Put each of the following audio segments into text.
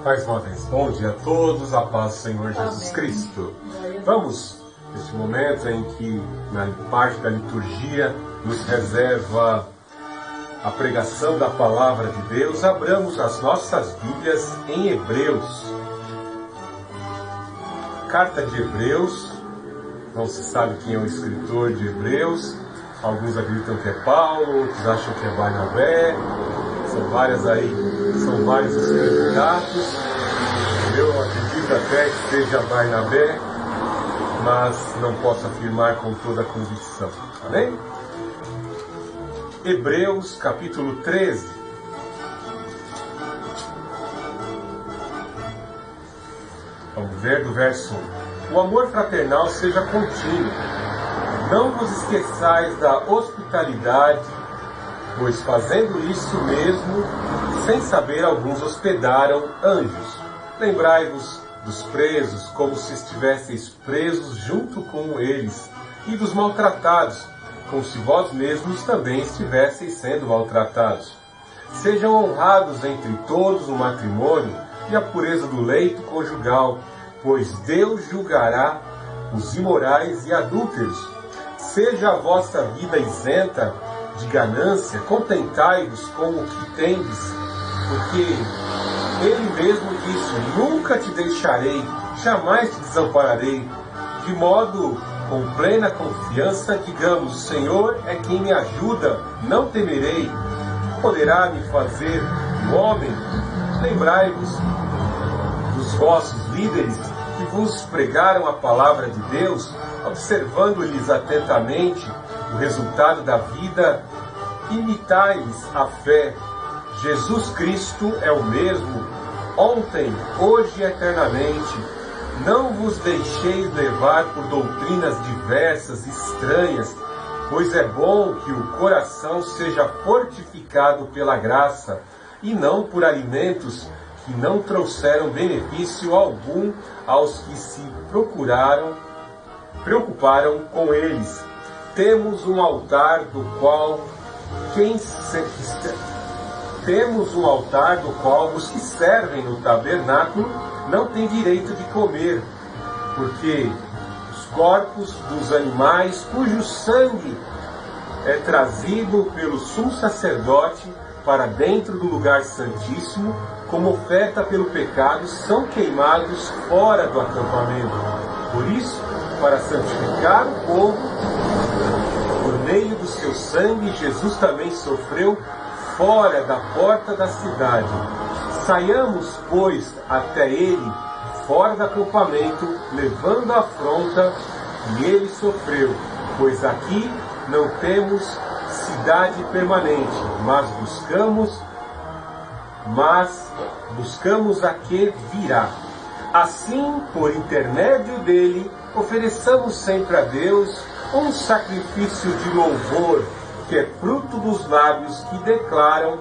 Paz móveis, bom dia a todos, a paz do Senhor Jesus Cristo. Vamos, neste momento em que na parte da liturgia nos reserva a pregação da Palavra de Deus, abramos as nossas Bíblias em Hebreus. Carta de Hebreus, não se sabe quem é o escritor de Hebreus, alguns acreditam que é Paulo, outros acham que é Barnabé, são vários os candidatos. Eu acredito até que seja Barnabé, mas não posso afirmar com toda a convicção. Amém? Hebreus capítulo 13. Vamos ver do verso 1. O amor fraternal seja contínuo. Não vos esqueçais da hospitalidade, pois fazendo isso mesmo, sem saber, alguns hospedaram anjos. Lembrai-vos dos presos, como se estivesseis presos junto com eles, e dos maltratados, como se vós mesmos também estivesseis sendo maltratados. Sejam honrados entre todos o matrimônio e a pureza do leito conjugal, pois Deus julgará os imorais e adúlteros. Seja a vossa vida isenta de ganância, contentai-vos com o que tendes, porque Ele mesmo disse: nunca te deixarei, jamais te desampararei. De modo, com plena confiança, digamos: o Senhor é quem me ajuda, não temerei. Poderá me fazer um homem? Lembrai-vos dos vossos líderes que vos pregaram a palavra de Deus, observando-lhes atentamente o resultado da vida, imitai-lhes a fé. Jesus Cristo é o mesmo, ontem, hoje e eternamente. Não vos deixeis levar por doutrinas diversas e estranhas, pois é bom que o coração seja fortificado pela graça, e não por alimentos que não trouxeram benefício algum aos que se preocuparam com eles. Temos um altar do qual os que servem no tabernáculo não têm direito de comer, porque os corpos dos animais cujo sangue é trazido pelo sumo sacerdote para dentro do lugar santíssimo, como oferta pelo pecado, são queimados fora do acampamento. Por isso, para santificar o povo, por meio do seu sangue, Jesus também sofreu fora da porta da cidade. Saiamos, pois, até ele, fora do acampamento, levando a afronta que ele sofreu, pois aqui não temos cidade permanente, mas buscamos a que virá. Assim, por intermédio dele, ofereçamos sempre a Deus um sacrifício de louvor, que é fruto dos lábios que declaram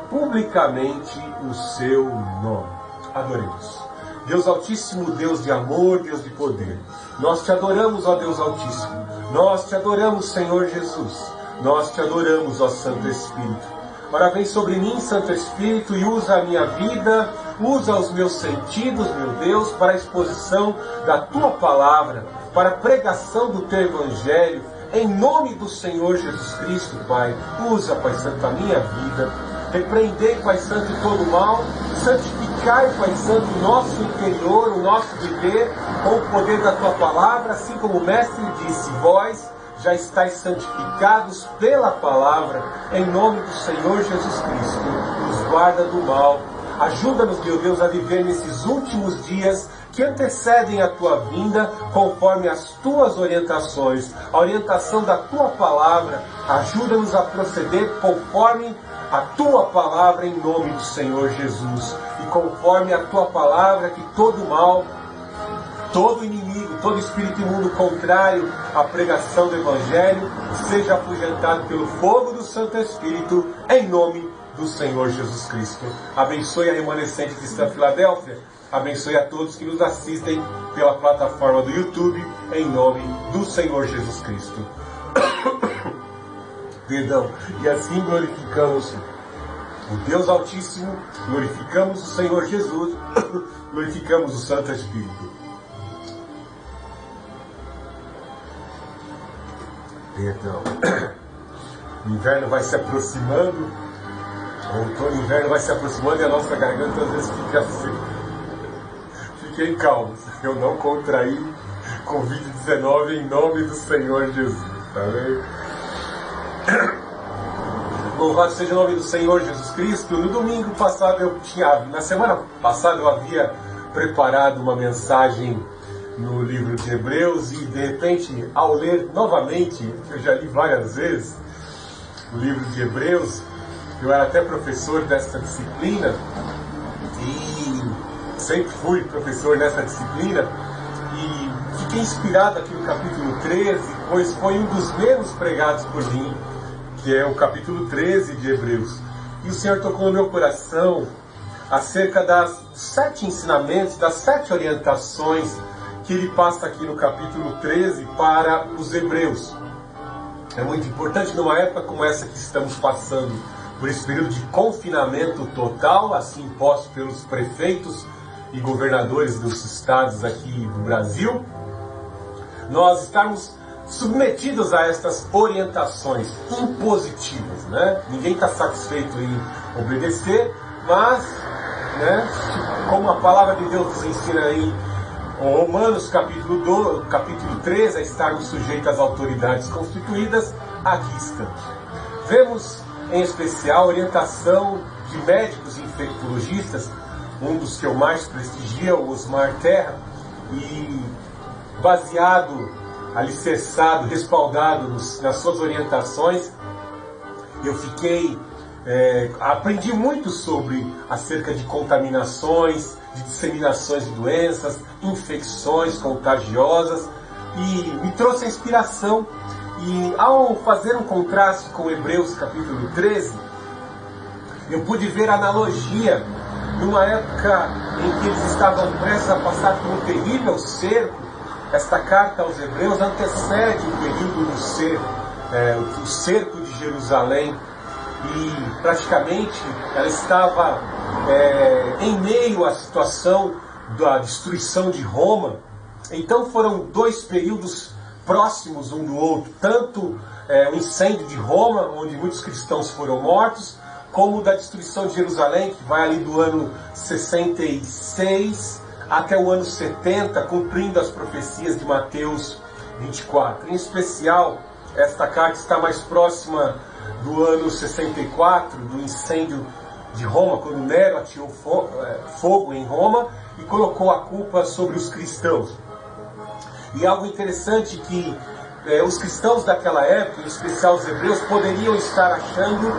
publicamente o seu nome. Adoremos. Deus Altíssimo, Deus de amor, Deus de poder, nós te adoramos, ó Deus Altíssimo. Nós te adoramos, Senhor Jesus. Nós te adoramos, ó Santo Espírito. Ora, vem sobre mim, Santo Espírito, e usa a minha vida, usa os meus sentidos, meu Deus, para a exposição da tua palavra, para a pregação do teu evangelho, em nome do Senhor Jesus Cristo, Pai. Usa, Pai Santo, a minha vida. Repreendei, Pai Santo, todo o mal. Santificai, Pai Santo, o nosso interior, o nosso viver, com o poder da tua palavra, assim como o Mestre disse: vós já estáis santificados pela palavra, em nome do Senhor Jesus Cristo. Nos guarda do mal. Ajuda-nos, meu Deus, a viver nesses últimos dias que antecedem a tua vinda, conforme as tuas orientações, a orientação da tua palavra. Ajuda-nos a proceder conforme a tua palavra, em nome do Senhor Jesus. E conforme a tua palavra, que todo mal, todo inimigo, todo espírito imundo contrário à pregação do Evangelho seja afugentado pelo fogo do Santo Espírito, em nome do Senhor Jesus Cristo. Abençoe a remanescente cristã Filadélfia. Abençoe a todos que nos assistem pela plataforma do YouTube, em nome do Senhor Jesus Cristo. Perdão. E assim glorificamos o Deus Altíssimo, glorificamos o Senhor Jesus, glorificamos o Santo Espírito. Então, o inverno vai se aproximando, o outono e inverno vai se aproximando e a nossa garganta às vezes fica assim. Fiquem calmos, eu não contraí Covid-19 em nome do Senhor Jesus, tá vendo? Louvado seja o nome do Senhor Jesus Cristo. No domingo passado na semana passada eu havia preparado uma mensagem no livro de Hebreus e de repente, ao ler novamente, eu já li várias vezes o livro de Hebreus, eu era até professor dessa disciplina e sempre fui professor nessa disciplina e fiquei inspirado aqui no capítulo 13, pois foi um dos menos pregados por mim, que é o capítulo 13 de Hebreus. E o Senhor tocou no meu coração acerca dos 7 ensinamentos, das 7 orientações que ele passa aqui no capítulo 13 para os hebreus. É muito importante numa época como essa que estamos passando, por esse período de confinamento total, assim imposto pelos prefeitos e governadores dos estados aqui do Brasil, nós estamos submetidos a estas orientações impositivas, né? Ninguém está satisfeito em obedecer, mas, né, como a palavra de Deus nos ensina em Romanos capítulo 13, a estarmos sujeitos às autoridades constituídas, aqui estamos. Vemos em especial a orientação de médicos e infectologistas, um dos que eu mais prestigio, o Osmar Terra, e baseado, alicerçado, respaldado nas suas orientações, eu aprendi muito acerca de contaminações, de disseminações de doenças, infecções contagiosas, e me trouxe a inspiração. E ao fazer um contraste com Hebreus capítulo 13, eu pude ver a analogia numa época em que eles estavam prestes a passar por um terrível cerco. Esta carta aos Hebreus antecede o período do cerco, o cerco de Jerusalém, e praticamente ela estava em meio à situação da destruição de Roma. Então foram 2 períodos próximos um do outro, tanto o incêndio de Roma, onde muitos cristãos foram mortos, como da destruição de Jerusalém, que vai ali do ano 66 até o ano 70, cumprindo as profecias de Mateus 24. Em especial, esta carta está mais próxima do ano 64, do incêndio de Roma, quando Nero atirou fogo em Roma e colocou a culpa sobre os cristãos. E algo interessante que os cristãos daquela época, em especial os hebreus, poderiam estar achando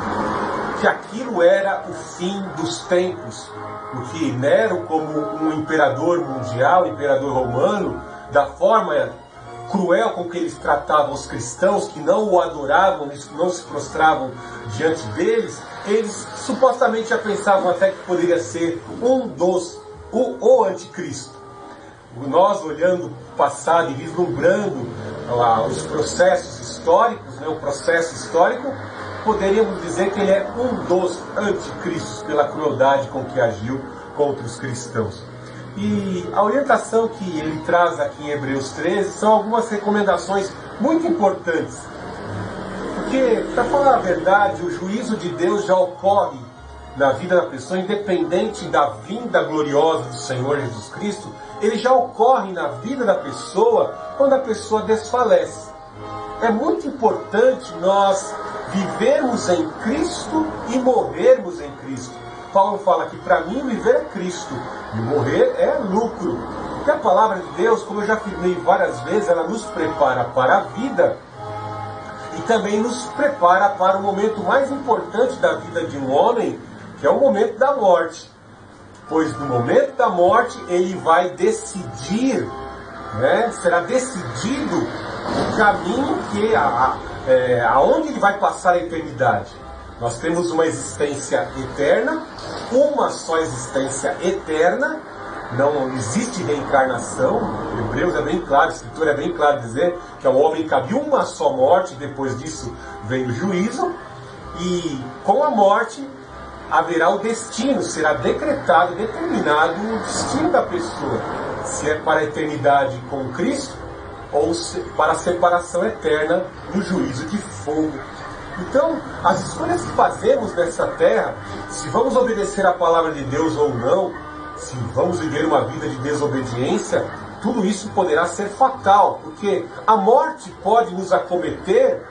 que aquilo era o fim dos tempos, porque Nero, como um imperador mundial, imperador romano, da forma cruel com que eles tratavam os cristãos, que não o adoravam, não se prostravam diante deles, eles supostamente já pensavam até que poderia ser o anticristo. Nós, olhando o passado e vislumbrando os processos históricos, né, o processo histórico, poderíamos dizer que ele é um dos anticristos pela crueldade com que agiu contra os cristãos. E a orientação que ele traz aqui em Hebreus 13 são algumas recomendações muito importantes. Porque, para falar a verdade, o juízo de Deus já ocorre na vida da pessoa, independente da vinda gloriosa do Senhor Jesus Cristo, ele já ocorre na vida da pessoa quando a pessoa desfalece. É muito importante nós vivermos em Cristo e morrermos em Cristo. Paulo fala que para mim viver é Cristo e morrer é lucro. Porque a palavra de Deus, como eu já afirmei várias vezes, ela nos prepara para a vida e também nos prepara para o momento mais importante da vida de um homem, que é o momento da morte. Pois no momento da morte ele vai decidir, né? Será decidido o caminho aonde ele vai passar a eternidade. Nós temos uma existência eterna, uma só existência eterna, não existe reencarnação. Hebreus é bem claro, a Escritura é bem claro dizer que ao homem cabe uma só morte, depois disso vem o juízo, e com a morte haverá o destino, será decretado, determinado o destino da pessoa. Se é para a eternidade com Cristo, ou para a separação eterna no juízo de fogo. Então, as escolhas que fazemos nessa terra, se vamos obedecer a palavra de Deus ou não, se vamos viver uma vida de desobediência, tudo isso poderá ser fatal, porque a morte pode nos acometer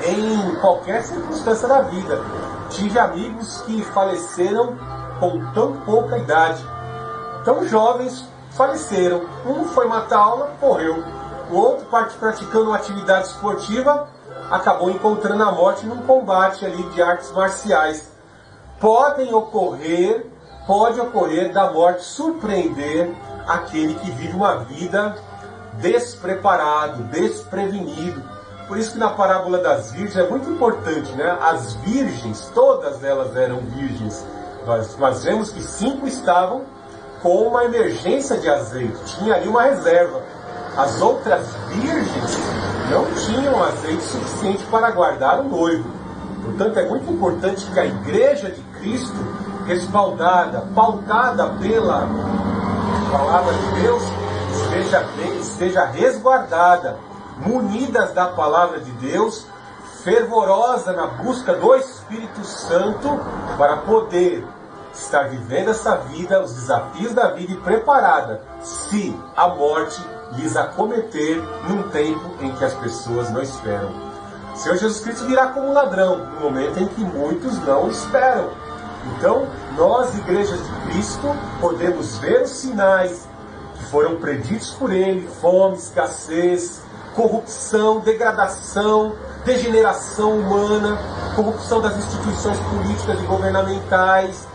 em qualquer circunstância da vida. Tive amigos que faleceram com tão pouca idade, tão jovens, faleceram. Um foi matar aula, morreu. O outro, praticando uma atividade esportiva, acabou encontrando a morte num combate ali de artes marciais. Pode ocorrer da morte surpreender aquele que vive uma vida despreparado, desprevenido. Por isso que na parábola das virgens é muito importante, né? As virgens, todas elas eram virgens. Nós vemos que 5 estavam com uma emergência de azeite, tinha ali uma reserva. As outras virgens não tinham azeite suficiente para guardar o noivo. Portanto, é muito importante que a Igreja de Cristo, respaldada, pautada pela palavra de Deus, esteja resguardada, munidas da palavra de Deus, fervorosa na busca do Espírito Santo, para poder estar vivendo essa vida, os desafios da vida, e preparada se a morte lhes acometer num tempo em que as pessoas não esperam. O Senhor Jesus Cristo virá como um ladrão, no momento em que muitos não esperam. Então, nós, igrejas de Cristo, podemos ver os sinais que foram preditos por Ele: fome, escassez, corrupção, degradação, degeneração humana, corrupção das instituições políticas e governamentais,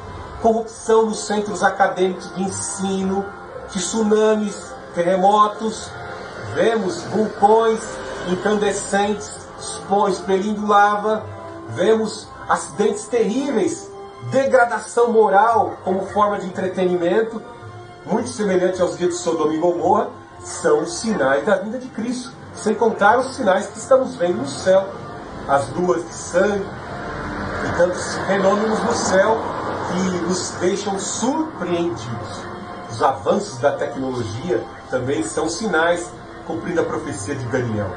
corrupção nos centros acadêmicos de ensino, tsunamis, terremotos, vemos vulcões incandescentes expelindo lava, vemos acidentes terríveis, degradação moral como forma de entretenimento, muito semelhante aos dias de Sodoma e Gomorra. São os sinais da vinda de Cristo, sem contar os sinais que estamos vendo no céu, as luas de sangue e tantos fenômenos no céu que nos deixam surpreendidos. Os avanços da tecnologia também são sinais, cumprindo a profecia de Daniel.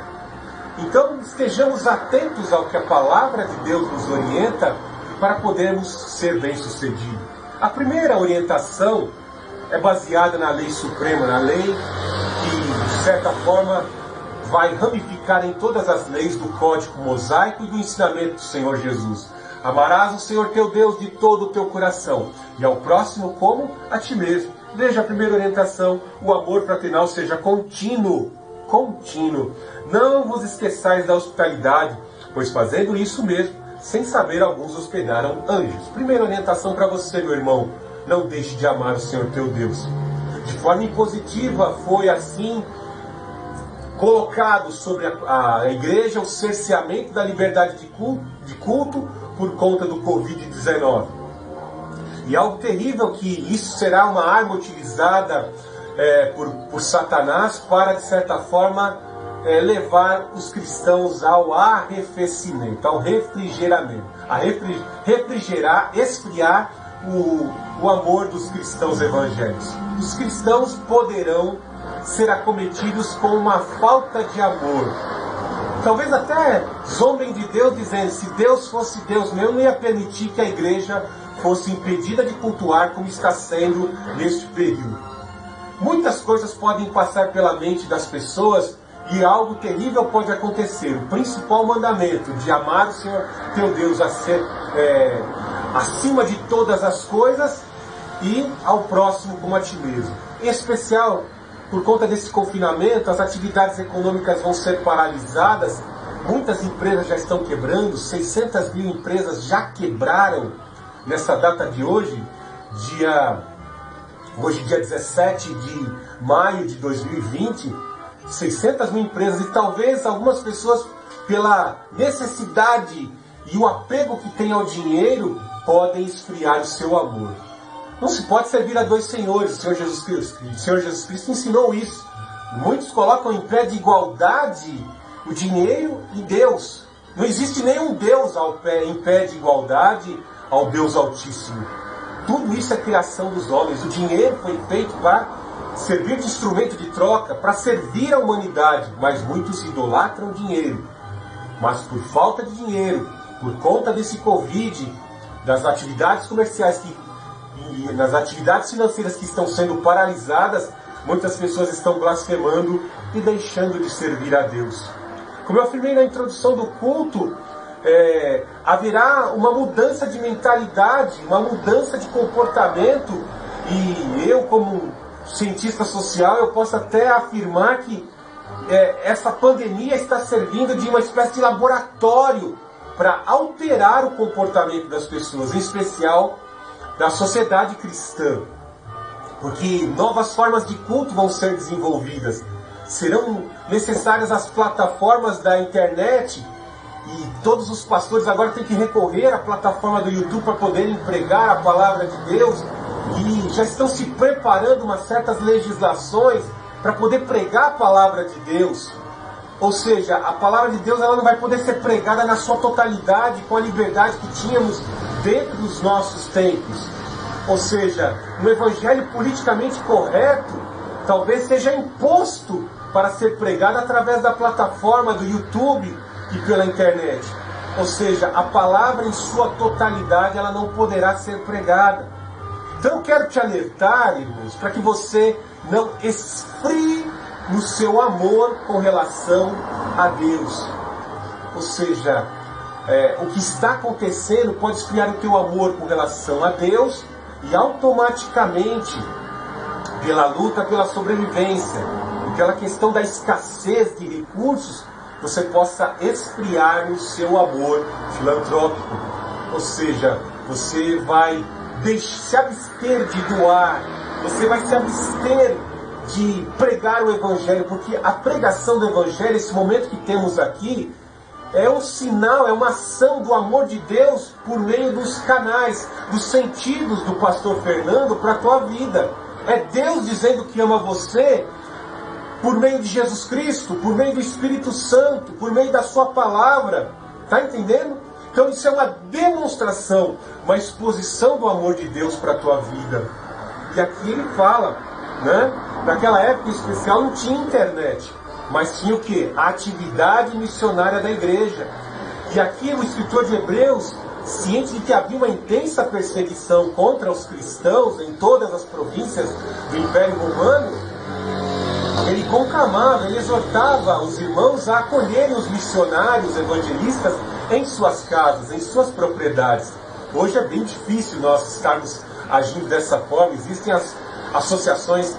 Então, estejamos atentos ao que a palavra de Deus nos orienta para podermos ser bem-sucedidos. A primeira orientação é baseada na lei suprema, na lei que, de certa forma, vai ramificar em todas as leis do Código Mosaico e do ensinamento do Senhor Jesus. Amarás o Senhor teu Deus de todo o teu coração, e ao próximo como a ti mesmo. Veja a primeira orientação: o amor fraternal seja contínuo. Contínuo. Não vos esqueçais da hospitalidade, pois fazendo isso mesmo, sem saber, alguns hospedaram anjos. Primeira orientação para você, meu irmão: não deixe de amar o Senhor teu Deus. De forma impositiva foi assim colocado sobre a igreja o cerceamento da liberdade de culto por conta do Covid-19. E algo terrível, que isso será uma arma utilizada por Satanás para, de certa forma, levar os cristãos ao arrefecimento, ao refrigeramento, a refrigerar, esfriar o amor dos cristãos evangélicos. Os cristãos poderão ser acometidos com uma falta de amor. Talvez até zombem de Deus, dizendo: se Deus fosse Deus mesmo, não ia permitir que a igreja fosse impedida de cultuar como está sendo neste período. Muitas coisas podem passar pela mente das pessoas e algo terrível pode acontecer. O principal mandamento de amar o Senhor teu Deus a ser acima de todas as coisas e ao próximo como a ti mesmo. Em especial, por conta desse confinamento, as atividades econômicas vão ser paralisadas. Muitas empresas já estão quebrando, 600 mil empresas já quebraram nessa data de hoje, dia 17 de maio de 2020, 600 mil empresas, e talvez algumas pessoas, pela necessidade e o apego que tem ao dinheiro, podem esfriar o seu amor. Não se pode servir a dois senhores. O Senhor Jesus Cristo ensinou isso. Muitos colocam em pé de igualdade o dinheiro e Deus. Não existe nenhum Deus em pé de igualdade ao Deus Altíssimo. Tudo isso é criação dos homens. O dinheiro foi feito para servir de instrumento de troca, para servir a humanidade, mas muitos idolatram o dinheiro. Mas por falta de dinheiro, por conta desse Covid, das atividades comerciais e das atividades financeiras que estão sendo paralisadas, muitas pessoas estão blasfemando e deixando de servir a Deus. Como eu afirmei na introdução do culto, haverá uma mudança de mentalidade, uma mudança de comportamento, e eu, como cientista social, eu posso até afirmar que essa pandemia está servindo de uma espécie de laboratório para alterar o comportamento das pessoas, em especial da sociedade cristã. Porque novas formas de culto vão ser desenvolvidas. Serão necessárias as plataformas da internet, e todos os pastores agora têm que recorrer à plataforma do YouTube para poderem pregar a palavra de Deus, e já estão se preparando umas certas legislações para poder pregar a palavra de Deus. Ou seja, a palavra de Deus ela não vai poder ser pregada na sua totalidade, com a liberdade que tínhamos dentro dos nossos tempos. Ou seja, um evangelho politicamente correto talvez seja imposto para ser pregado através da plataforma do YouTube e pela internet. Ou seja, a palavra em sua totalidade ela não poderá ser pregada. Então eu quero te alertar, irmãos, para que você não esfrie no seu amor com relação a Deus. Ou seja, o que está acontecendo pode esfriar o teu amor com relação a Deus, e automaticamente, pela luta pela sobrevivência e pela questão da escassez de recursos, você possa esfriar no seu amor filantrópico. Ou seja, você vai se abster de doar, você vai se abster de pregar o Evangelho, porque a pregação do Evangelho, esse momento que temos aqui, é um sinal, é uma ação do amor de Deus por meio dos canais, dos sentidos do pastor Fernando para a tua vida. É Deus dizendo que ama você por meio de Jesus Cristo, por meio do Espírito Santo, por meio da sua palavra. Está entendendo? Então isso é uma demonstração, uma exposição do amor de Deus para a tua vida. E aqui ele fala, né? Naquela época em especial não tinha internet, mas tinha o quê? A atividade missionária da igreja. E aqui o escritor de Hebreus, ciente de que havia uma intensa perseguição contra os cristãos em todas as províncias do Império Romano, ele conclamava, ele exortava os irmãos a acolherem os missionários evangelistas em suas casas, em suas propriedades. Hoje é bem difícil nós estarmos agindo dessa forma. Existem as associações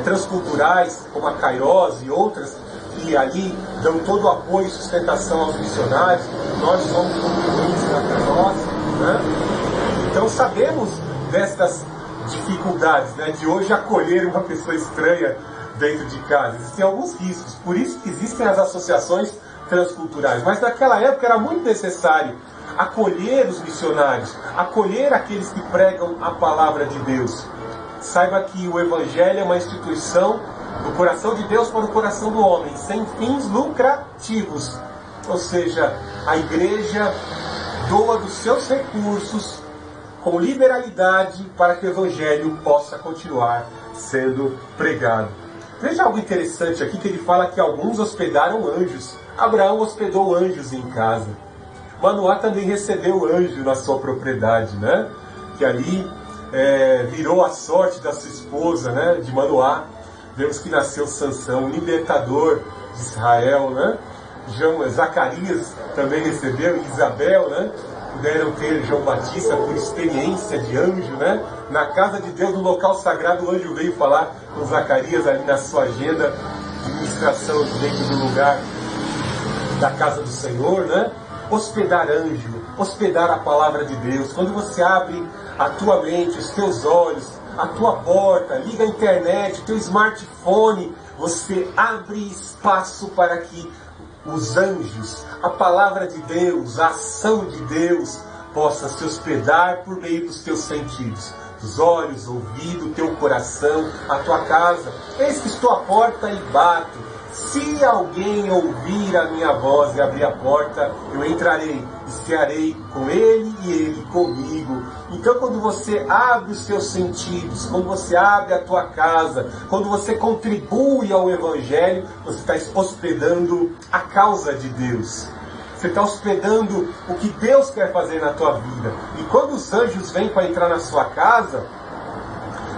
transculturais, como a Kairos e outras, que ali dão todo o apoio e sustentação aos missionários. Nós somos contribuintes da Kairos, né? Então sabemos destas dificuldades, né, de hoje acolher uma pessoa estranha dentro de casa. Existem alguns riscos, por isso que existem as associações transculturais. Mas naquela época era muito necessário acolher os missionários, acolher aqueles que pregam a palavra de Deus. Saiba que o Evangelho é uma instituição do coração de Deus para o coração do homem, sem fins lucrativos. Ou seja, a igreja doa dos seus recursos com liberalidade para que o Evangelho possa continuar sendo pregado. Veja algo interessante aqui, que ele fala que alguns hospedaram anjos. Abraão hospedou anjos em casa. Manoá também recebeu anjo na sua propriedade, né? Que ali virou a sorte da sua esposa, né? De Manoá. Vemos que nasceu Sansão, o libertador de Israel, né? Zacarias também recebeu, Isabel, né? Puderam ter João Batista por experiência de anjo, né? Na casa de Deus, no local sagrado, o anjo veio falar com Zacarias ali na sua agenda de ministração dentro do lugar da casa do Senhor, né? Hospedar anjo, hospedar a palavra de Deus. Quando você abre a tua mente, os teus olhos, a tua porta, liga a internet, o teu smartphone, você abre espaço para que os anjos, a palavra de Deus, a ação de Deus possa se hospedar por meio dos teus sentidos, dos olhos, ouvido, teu coração, a tua casa. Eis que estou à porta e bato. Se alguém ouvir a minha voz e abrir a porta, eu entrarei e cearei com ele e ele comigo. Então, quando você abre os seus sentidos, quando você abre a tua casa, quando você contribui ao Evangelho, você está hospedando a causa de Deus. Você está hospedando o que Deus quer fazer na tua vida. E quando os anjos vêm para entrar na sua casa,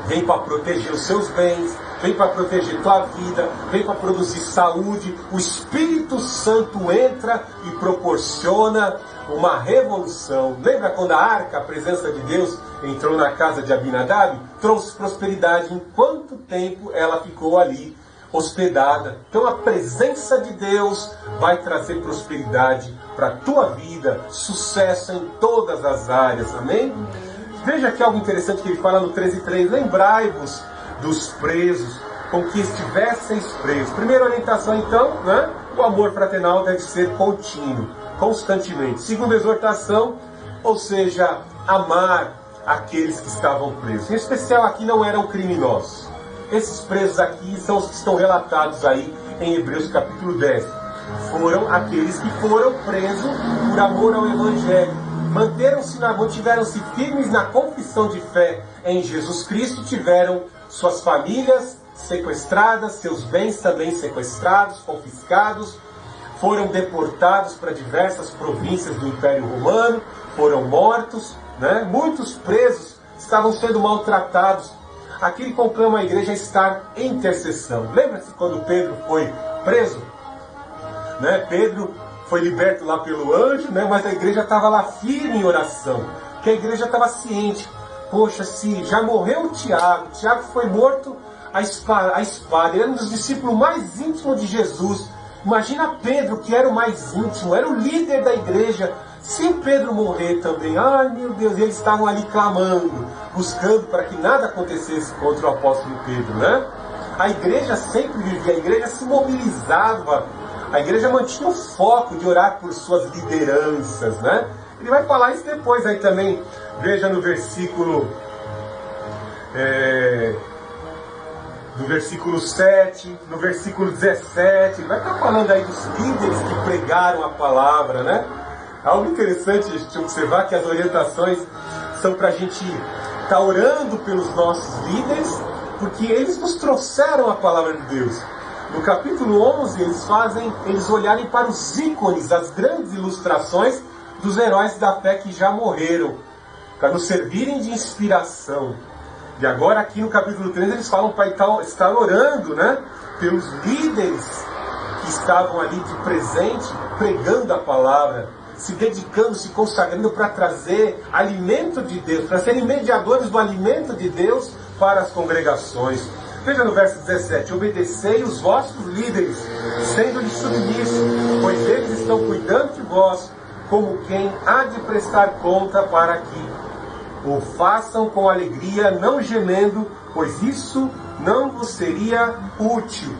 vem para proteger os seus bens, vem para proteger tua vida, vem para produzir saúde. O Espírito Santo entra e proporciona uma revolução. Lembra quando a arca, a presença de Deus, entrou na casa de Abinadab? Trouxe prosperidade. Em quanto tempo ela ficou ali hospedada? Então a presença de Deus vai trazer prosperidade para a tua vida, sucesso em todas as áreas. Amém? Veja aqui algo interessante que ele fala no 13:3. Lembrai-vos dos presos, com que estivesseis presos. Primeira orientação, então, né? O amor fraternal deve ser contínuo, constantemente. Segunda exortação, ou seja, amar aqueles que estavam presos. Em especial, aqui não eram criminosos. Esses presos aqui são os que estão relatados aí em Hebreus capítulo 10. Foram aqueles que foram presos por amor ao Evangelho. Mantiveram-se firmes na confissão de fé em Jesus Cristo, tiveram suas famílias sequestradas, seus bens também sequestrados, confiscados, foram deportados para diversas províncias do Império Romano, foram mortos, né? Muitos presos estavam sendo maltratados. Aqui ele conclama a igreja a estar em intercessão. Lembra-se quando Pedro foi preso? Né? Pedro foi liberto lá pelo anjo, né? Mas a igreja estava lá firme em oração, porque a igreja estava ciente. Poxa, se já morreu Tiago foi morto à espada, ele era um dos discípulos mais íntimos de Jesus. Imagina Pedro, que era o mais íntimo, era o líder da igreja. Se Pedro morrer também, ai meu Deus, eles estavam ali clamando, buscando para que nada acontecesse contra o apóstolo Pedro, né? A igreja sempre vivia, a igreja se mobilizava, a igreja mantinha o foco de orar por suas lideranças, né? Ele vai falar isso depois aí também. Veja no versículo 7, no versículo 17, ele vai estar falando aí dos líderes que pregaram a palavra, né? Algo interessante a gente observar que as orientações são para a gente estar orando pelos nossos líderes, porque eles nos trouxeram a palavra de Deus. No capítulo 11, eles olharem para os ícones, as grandes ilustrações dos heróis da fé que já morreram, para nos servirem de inspiração. E agora aqui no capítulo 13 eles falam para estar orando, né, pelos líderes que estavam ali de presente, pregando a palavra, se dedicando, se consagrando para trazer alimento de Deus, para serem mediadores do alimento de Deus para as congregações. Veja no verso 17: obedecei os vossos líderes, sendo-lhes submissos, pois eles estão cuidando de vós, como quem há de prestar conta, para que o façam com alegria, não gemendo, pois isso não vos seria útil.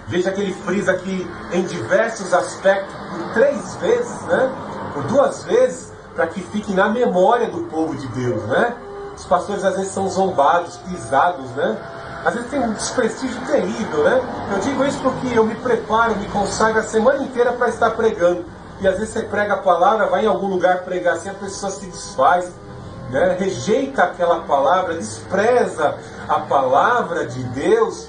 Veja que ele frisa aqui em diversos aspectos, por 3 vezes, né? Por 2 vezes, para que fique na memória do povo de Deus, né? Os pastores às vezes são zombados, pisados, né? Às vezes tem um desprestígio terrível, né? Eu digo isso porque eu me preparo, me consagro a semana inteira para estar pregando. E às vezes você prega a palavra, vai em algum lugar pregar assim, a pessoa se desfaz, né? Rejeita aquela palavra, despreza a palavra de Deus,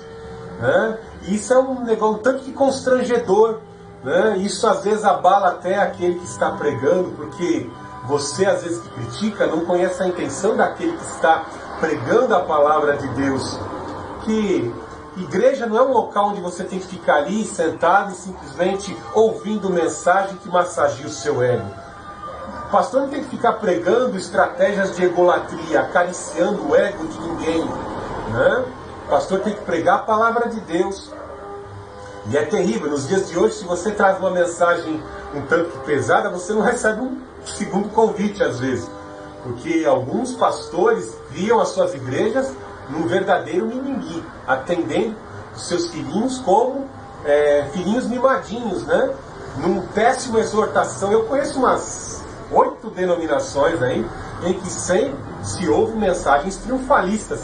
né? E isso é um negócio tanto que constrangedor, né? Isso às vezes abala até aquele que está pregando, porque você às vezes que critica não conhece a intenção daquele que está pregando a palavra de Deus. Que igreja não é um local onde você tem que ficar ali sentado e simplesmente ouvindo mensagem que massageia o seu ego. O pastor não tem que ficar pregando estratégias de egolatria, acariciando o ego de ninguém, né? O pastor tem que pregar a palavra de Deus. E é terrível, nos dias de hoje, se você traz uma mensagem um tanto pesada, você não recebe um segundo convite às vezes. Porque alguns pastores criam as suas igrejas num verdadeiro mimimi, atendendo os seus filhinhos como filhinhos mimadinhos, né? Num péssimo exortação. Eu conheço umas 8 denominações aí, em que sempre se ouve mensagens triunfalistas.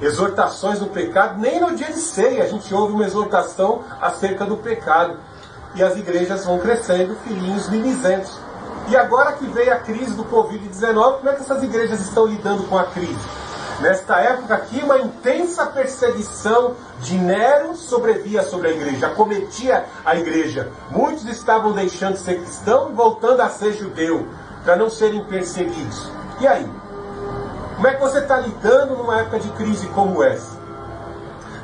exortações do pecado. Nem no dia de ceia a gente ouve uma exortação acerca do pecado. E as igrejas vão crescendo, filhinhos mimizentos. E agora que veio a crise do Covid-19, como é que essas igrejas estão lidando com a crise? Nesta época aqui, uma intensa perseguição de Nero sobrevia sobre a igreja, acometia a igreja. Muitos estavam deixando de ser cristão e voltando a ser judeu, para não serem perseguidos. E aí? Como é que você está lidando numa época de crise como essa?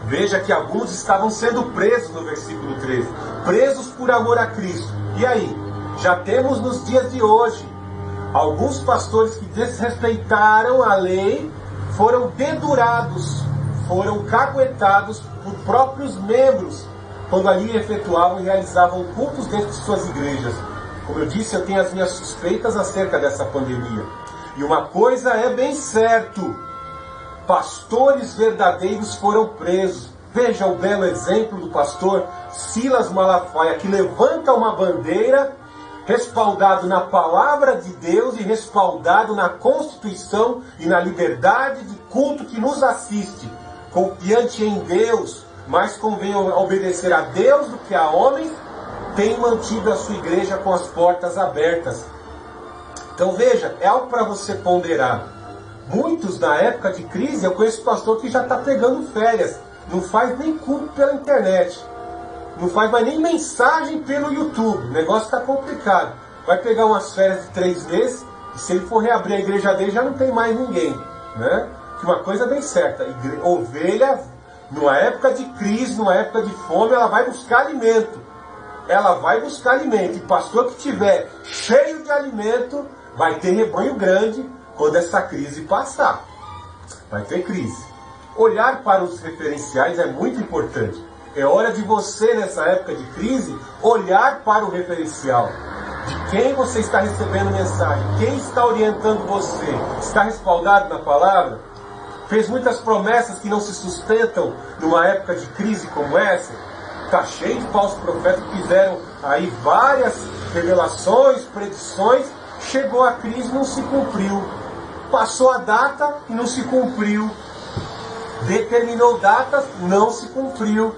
Veja que alguns estavam sendo presos no versículo 13. Presos por amor a Cristo. E aí? Já temos nos dias de hoje alguns pastores que desrespeitaram a lei, foram dedurados, foram caguetados por próprios membros, quando ali efetuavam e realizavam cultos dentro de suas igrejas. Como eu disse, eu tenho as minhas suspeitas acerca dessa pandemia. E uma coisa é bem certo: pastores verdadeiros foram presos. Veja o belo exemplo do pastor Silas Malafaia, que levanta uma bandeira respaldado na palavra de Deus e respaldado na Constituição e na liberdade de culto que nos assiste. Confiante em Deus, mais convém obedecer a Deus do que a homens, tem mantido a sua igreja com as portas abertas. Então veja, é algo para você ponderar. Muitos na época de crise, eu conheço pastor que já está pegando férias, não faz nem culto pela internet, não faz mais nem mensagem pelo YouTube. O negócio está complicado. Vai pegar umas férias de 3 meses e se ele for reabrir a igreja dele já não tem mais ninguém, né? Que uma coisa bem certa: ovelha, numa época de crise, numa época de fome, ela vai buscar alimento. Ela vai buscar alimento. E pastor que tiver cheio de alimento vai ter rebanho grande quando essa crise passar. Vai ter crise. Olhar para os referenciais é muito importante. É hora de você, nessa época de crise, olhar para o referencial. De quem você está recebendo mensagem, quem está orientando você. Está respaldado na palavra? Fez muitas promessas que não se sustentam numa época de crise como essa? Está cheio de falsos profetas que fizeram aí várias revelações, predições. Chegou a crise e não se cumpriu. Passou a data e não se cumpriu. Determinou datas, não se cumpriu.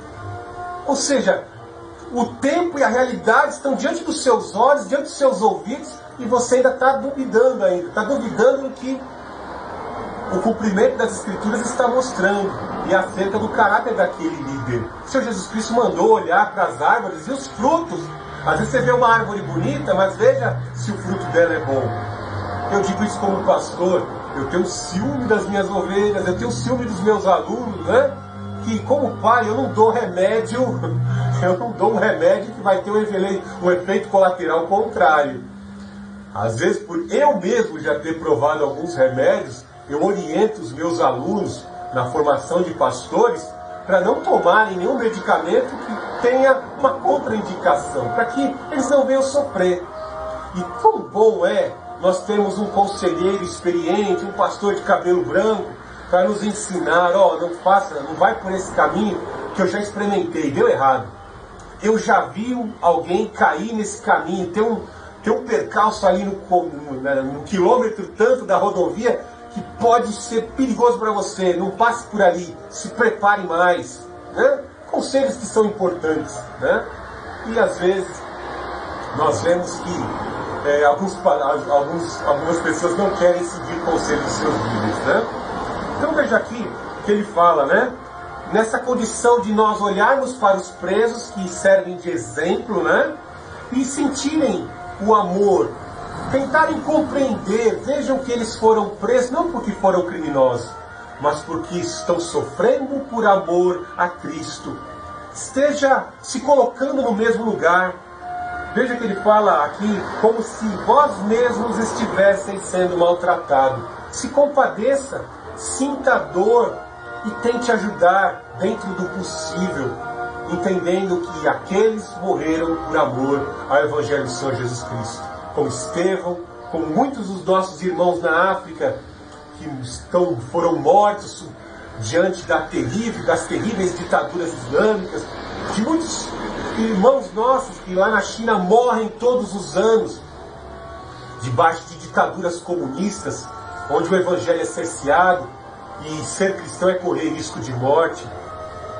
Ou seja, o tempo e a realidade estão diante dos seus olhos, diante dos seus ouvidos, e você ainda está duvidando ainda. Está duvidando do que o cumprimento das Escrituras está mostrando, e acerca do caráter daquele líder. O Senhor Jesus Cristo mandou olhar para as árvores e os frutos. Às vezes você vê uma árvore bonita, mas veja se o fruto dela é bom. Eu digo isso como pastor. Eu tenho ciúme das minhas ovelhas, eu tenho ciúme dos meus alunos, né? Que como pai eu não dou remédio, eu não dou um remédio que vai ter um efeito colateral contrário. Às vezes, por eu mesmo já ter provado alguns remédios, eu oriento os meus alunos na formação de pastores para não tomarem nenhum medicamento que tenha uma contraindicação, para que eles não venham sofrer. E quão bom é nós termos um conselheiro experiente, um pastor de cabelo branco, para nos ensinar: não vai por esse caminho que eu já experimentei, deu errado. Eu já vi alguém cair nesse caminho, tem um percalço ali no quilômetro tanto da rodovia que pode ser perigoso para você, não passe por ali, se prepare mais, né? Conselhos que são importantes, né? E às vezes nós vemos que algumas pessoas não querem seguir conselhos dos seus líderes, né? Então veja aqui que ele fala, né? Nessa condição de nós olharmos para os presos que servem de exemplo, né? E sentirem o amor, tentarem compreender. Vejam que eles foram presos não porque foram criminosos, mas porque estão sofrendo por amor a Cristo. Esteja se colocando no mesmo lugar. Veja que ele fala aqui como se vós mesmos estivessem sendo maltratados. Se compadeça, sinta a dor e tente ajudar dentro do possível, entendendo que aqueles morreram por amor ao Evangelho do Senhor Jesus Cristo. Como Estevão, como muitos dos nossos irmãos na África que foram mortos diante das terríveis ditaduras islâmicas, de muitos irmãos nossos que lá na China morrem todos os anos debaixo de ditaduras comunistas, onde o Evangelho é cerceado. e ser cristão é correr risco de morte.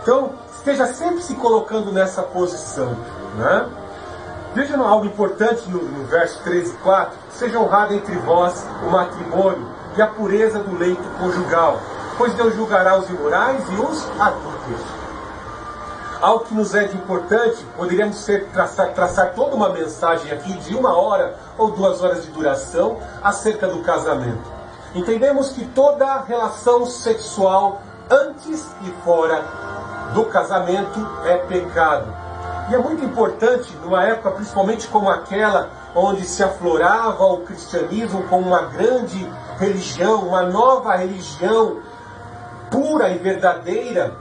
Então, esteja sempre se colocando nessa posição, né? Veja algo importante no verso 13 e 4. Seja honrado entre vós o matrimônio e a pureza do leito conjugal, pois Deus julgará os imorais e os adúlteros. Algo que nos é de importante, poderíamos traçar toda uma mensagem aqui de 1 hora ou 2 horas de duração acerca do casamento. Entendemos que toda relação sexual antes e fora do casamento é pecado. E é muito importante, numa época principalmente como aquela, onde se aflorava o cristianismo como uma grande religião, uma nova religião pura e verdadeira,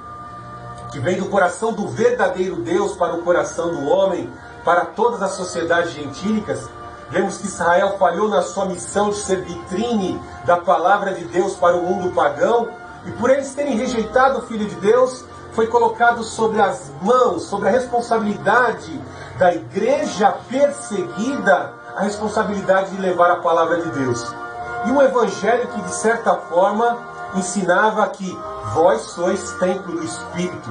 que vem do coração do verdadeiro Deus para o coração do homem, para todas as sociedades gentílicas. Vemos que Israel falhou na sua missão de ser vitrine da palavra de Deus para o mundo pagão, e por eles terem rejeitado o Filho de Deus, foi colocado sobre as mãos, sobre a responsabilidade da igreja perseguida, a responsabilidade de levar a palavra de Deus. E um evangelho que, de certa forma, ensinava que vós sois templo do Espírito.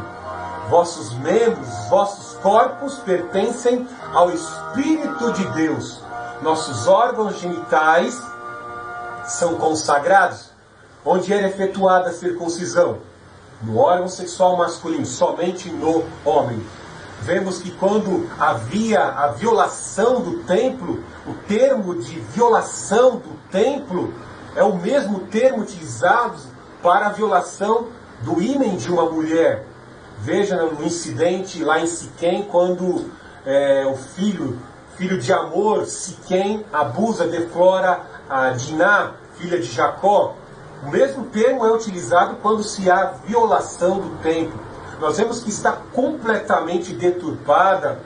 Vossos membros, vossos corpos pertencem ao Espírito de Deus. Nossos órgãos genitais são consagrados. Onde era efetuada a circuncisão? No órgão sexual masculino, somente no homem. Vemos que quando havia a violação do templo, o termo de violação do templo é o mesmo termo utilizado para a violação do ímen de uma mulher. Veja no incidente lá em Siquém, quando o filho de Amor, Siquém, abusa, deflora a Diná, filha de Jacó. O mesmo termo é utilizado quando se há violação do templo. Nós vemos que está completamente deturpada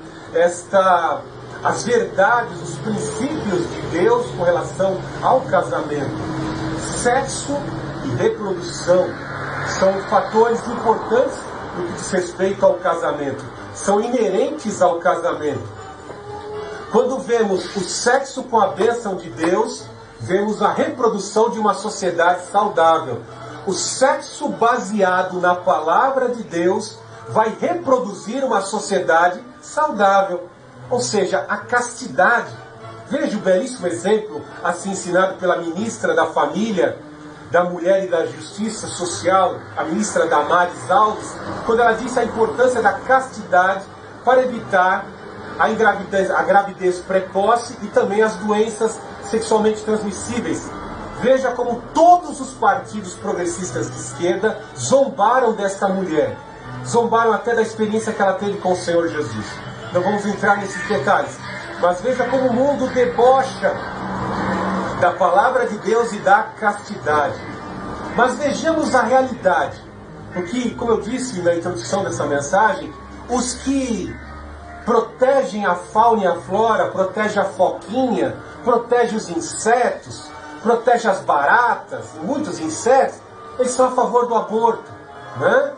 as verdades, os princípios de Deus com relação ao casamento. Sexo e reprodução são fatores importantes no que diz respeito ao casamento. São inerentes ao casamento. Quando vemos o sexo com a bênção de Deus, vemos a reprodução de uma sociedade saudável. O sexo baseado na palavra de Deus vai reproduzir uma sociedade saudável. Ou seja, a castidade. Veja o belíssimo exemplo, assim ensinado pela ministra da Família, da Mulher e da Justiça Social, a ministra Damares Alves, quando ela disse a importância da castidade para evitar a gravidez precoce e também as doenças sexualmente transmissíveis. Veja como todos os partidos progressistas de esquerda zombaram desta mulher. Zombaram até da experiência que ela teve com o Senhor Jesus. Não vamos entrar nesses detalhes. Mas veja como o mundo debocha da palavra de Deus e da castidade. Mas vejamos a realidade. Porque, como eu disse na introdução dessa mensagem, os que protegem a fauna e a flora, protegem a foquinha, protegem os insetos, protegem as baratas, muitos insetos, eles são a favor do aborto, né?